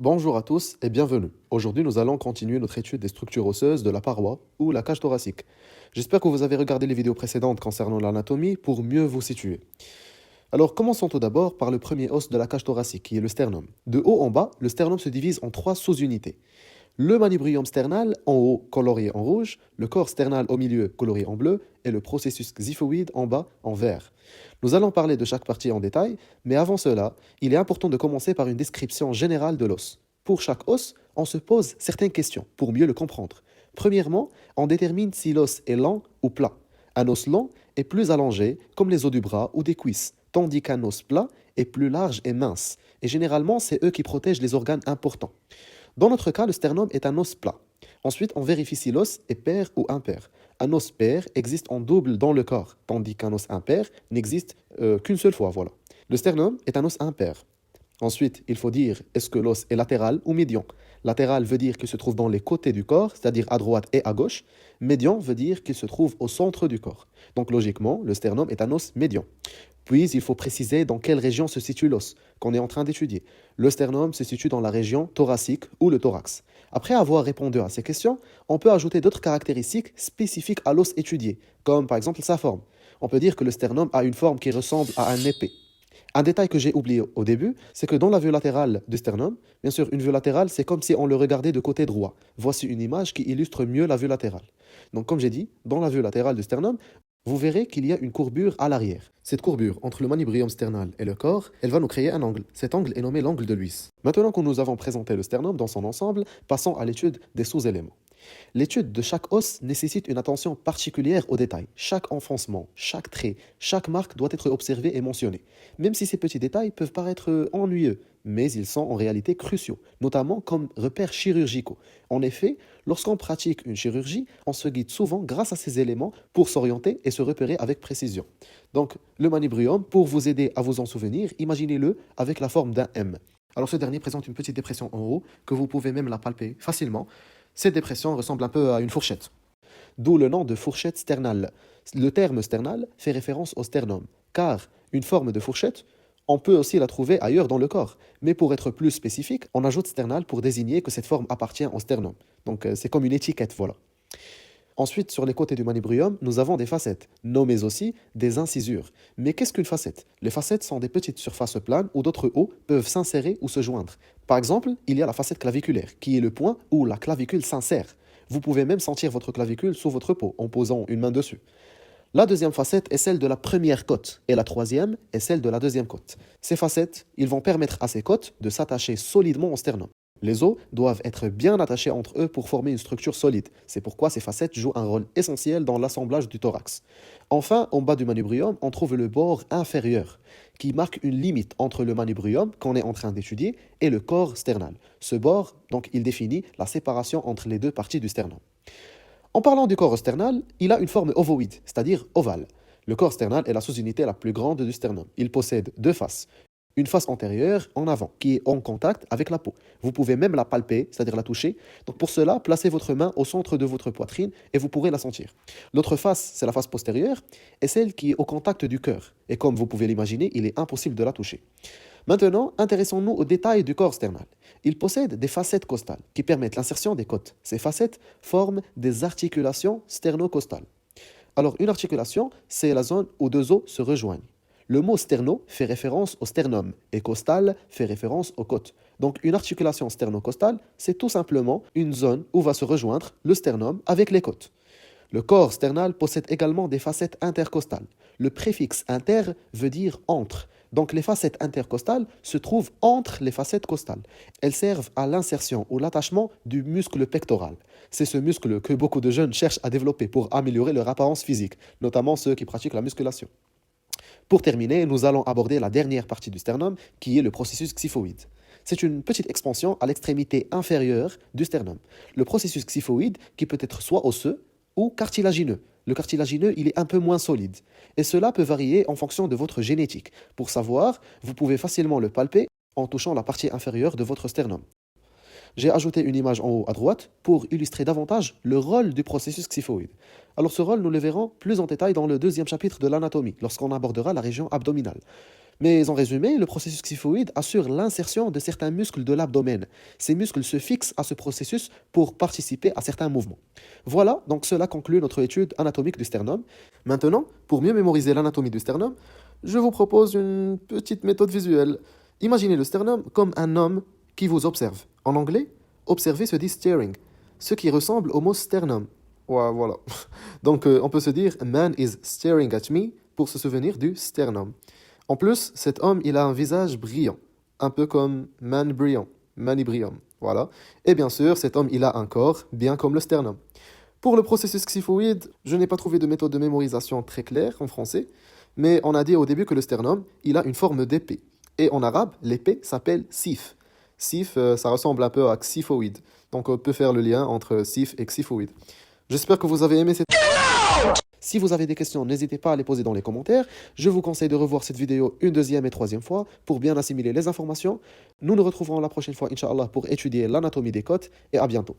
Bonjour à tous et bienvenue. Aujourd'hui, nous allons continuer notre étude des structures osseuses de la paroi ou la cage thoracique. J'espère que vous avez regardé les vidéos précédentes concernant l'anatomie pour mieux vous situer. Alors, commençons tout d'abord par le premier os de la cage thoracique, qui est le sternum. De haut en bas, le sternum se divise en trois sous-unités. Le manubrium sternal, en haut, colorié en rouge, le corps sternal au milieu, colorié en bleu, et le processus xiphoïde en bas, en vert. Nous allons parler de chaque partie en détail, mais avant cela, il est important de commencer par une description générale de l'os. Pour chaque os, on se pose certaines questions pour mieux le comprendre. Premièrement, on détermine si l'os est lent ou plat. Un os lent est plus allongé, comme les os du bras ou des cuisses, tandis qu'un os plat est plus large et mince. Et généralement, c'est eux qui protègent les organes importants. Dans notre cas, le sternum est un os plat. Ensuite, on vérifie si l'os est pair ou impair. Un os pair existe en double dans le corps, tandis qu'un os impair n'existe qu'une seule fois. Voilà. Le sternum est un os impair. Ensuite, il faut dire est-ce que l'os est latéral ou médian. Latéral veut dire qu'il se trouve dans les côtés du corps, c'est-à-dire à droite et à gauche. Médian veut dire qu'il se trouve au centre du corps. Donc logiquement, le sternum est un os médian. Puis, il faut préciser dans quelle région se situe l'os qu'on est en train d'étudier. Le sternum se situe dans la région thoracique ou le thorax. Après avoir répondu à ces questions, on peut ajouter d'autres caractéristiques spécifiques à l'os étudié, comme par exemple sa forme. On peut dire que le sternum a une forme qui ressemble à un épée. Un détail que j'ai oublié au début, c'est que dans la vue latérale du sternum, bien sûr, une vue latérale, c'est comme si on le regardait de côté droit. Voici une image qui illustre mieux la vue latérale. Donc, comme j'ai dit, dans la vue latérale du sternum, vous verrez qu'il y a une courbure à l'arrière. Cette courbure entre le manubrium sternal et le corps, elle va nous créer un angle. Cet angle est nommé l'angle de Luys. Maintenant que nous avons présenté le sternum dans son ensemble, passons à l'étude des sous-éléments. L'étude de chaque os nécessite une attention particulière aux détails. Chaque enfoncement, chaque trait, chaque marque doit être observé et mentionné. Même si ces petits détails peuvent paraître ennuyeux, mais ils sont en réalité cruciaux, notamment comme repères chirurgicaux. En effet, lorsqu'on pratique une chirurgie, on se guide souvent grâce à ces éléments pour s'orienter et se repérer avec précision. Donc, le manubrium, pour vous aider à vous en souvenir, imaginez-le avec la forme d'un M. Alors ce dernier présente une petite dépression en haut, que vous pouvez même la palper facilement. Cette dépression ressemble un peu à une fourchette. D'où le nom de fourchette sternale. Le terme sternal fait référence au sternum, car une forme de fourchette, on peut aussi la trouver ailleurs dans le corps. Mais pour être plus spécifique, on ajoute sternal pour désigner que cette forme appartient au sternum. Donc c'est comme une étiquette, voilà. Ensuite, sur les côtés du manubrium, nous avons des facettes, nommées aussi des incisures. Mais qu'est-ce qu'une facette? Les facettes sont des petites surfaces planes où d'autres os peuvent s'insérer ou se joindre. Par exemple, il y a la facette claviculaire, qui est le point où la clavicule s'insère. Vous pouvez même sentir votre clavicule sous votre peau en posant une main dessus. La deuxième facette est celle de la première côte et la troisième est celle de la deuxième côte. Ces facettes, ils vont permettre à ces côtes de s'attacher solidement au sternum. Les os doivent être bien attachés entre eux pour former une structure solide. C'est pourquoi ces facettes jouent un rôle essentiel dans l'assemblage du thorax. Enfin, en bas du manubrium, on trouve le bord inférieur, qui marque une limite entre le manubrium qu'on est en train d'étudier et le corps sternal. Ce bord, donc, il définit la séparation entre les deux parties du sternum. En parlant du corps sternal, il a une forme ovoïde, c'est-à-dire ovale. Le corps sternal est la sous-unité la plus grande du sternum. Il possède deux faces. Une face antérieure en avant, qui est en contact avec la peau. Vous pouvez même la palper, c'est-à-dire la toucher. Donc pour cela, placez votre main au centre de votre poitrine et vous pourrez la sentir. L'autre face, c'est la face postérieure, et celle qui est au contact du cœur. Et comme vous pouvez l'imaginer, il est impossible de la toucher. Maintenant, intéressons-nous aux détails du corps sternal. Il possède des facettes costales qui permettent l'insertion des côtes. Ces facettes forment des articulations sternocostales. Alors une articulation, c'est la zone où deux os se rejoignent. Le mot sterno fait référence au sternum et costal fait référence aux côtes. Donc une articulation sternocostale, c'est tout simplement une zone où va se rejoindre le sternum avec les côtes. Le corps sternal possède également des facettes intercostales. Le préfixe inter veut dire entre. Donc les facettes intercostales se trouvent entre les facettes costales. Elles servent à l'insertion ou l'attachement du muscle pectoral. C'est ce muscle que beaucoup de jeunes cherchent à développer pour améliorer leur apparence physique, notamment ceux qui pratiquent la musculation. Pour terminer, nous allons aborder la dernière partie du sternum, qui est le processus xiphoïde. C'est une petite expansion à l'extrémité inférieure du sternum. Le processus xiphoïde qui peut être soit osseux ou cartilagineux. Le cartilagineux, il est un peu moins solide. Et cela peut varier en fonction de votre génétique. Pour savoir, vous pouvez facilement le palper en touchant la partie inférieure de votre sternum. J'ai ajouté une image en haut à droite pour illustrer davantage le rôle du processus xiphoïde. Alors ce rôle, nous le verrons plus en détail dans le deuxième chapitre de l'anatomie, lorsqu'on abordera la région abdominale. Mais en résumé, le processus xyphoïde assure l'insertion de certains muscles de l'abdomen. Ces muscles se fixent à ce processus pour participer à certains mouvements. Voilà, donc cela conclut notre étude anatomique du sternum. Maintenant, pour mieux mémoriser l'anatomie du sternum, je vous propose une petite méthode visuelle. Imaginez le sternum comme un homme qui vous observe. En anglais, observer se dit staring, ce qui ressemble au mot sternum. Ouais, voilà. Donc on peut se dire a man is staring at me pour se souvenir du sternum. En plus, cet homme, il a un visage brillant, un peu comme man brillant, manibrium. Voilà. Et bien sûr, cet homme, il a un corps bien comme le sternum. Pour le processus xyphoïde, je n'ai pas trouvé de méthode de mémorisation très claire en français, mais on a dit au début que le sternum, il a une forme d'épée. Et en arabe, l'épée s'appelle sif. Sif, ça ressemble un peu à xyphoïde. Donc on peut faire le lien entre sif et xyphoïde. J'espère que vous avez aimé cette... Si vous avez des questions, n'hésitez pas à les poser dans les commentaires. Je vous conseille de revoir cette vidéo une deuxième et troisième fois pour bien assimiler les informations. Nous nous retrouverons la prochaine fois, Inch'Allah, pour étudier l'anatomie des côtes et à bientôt.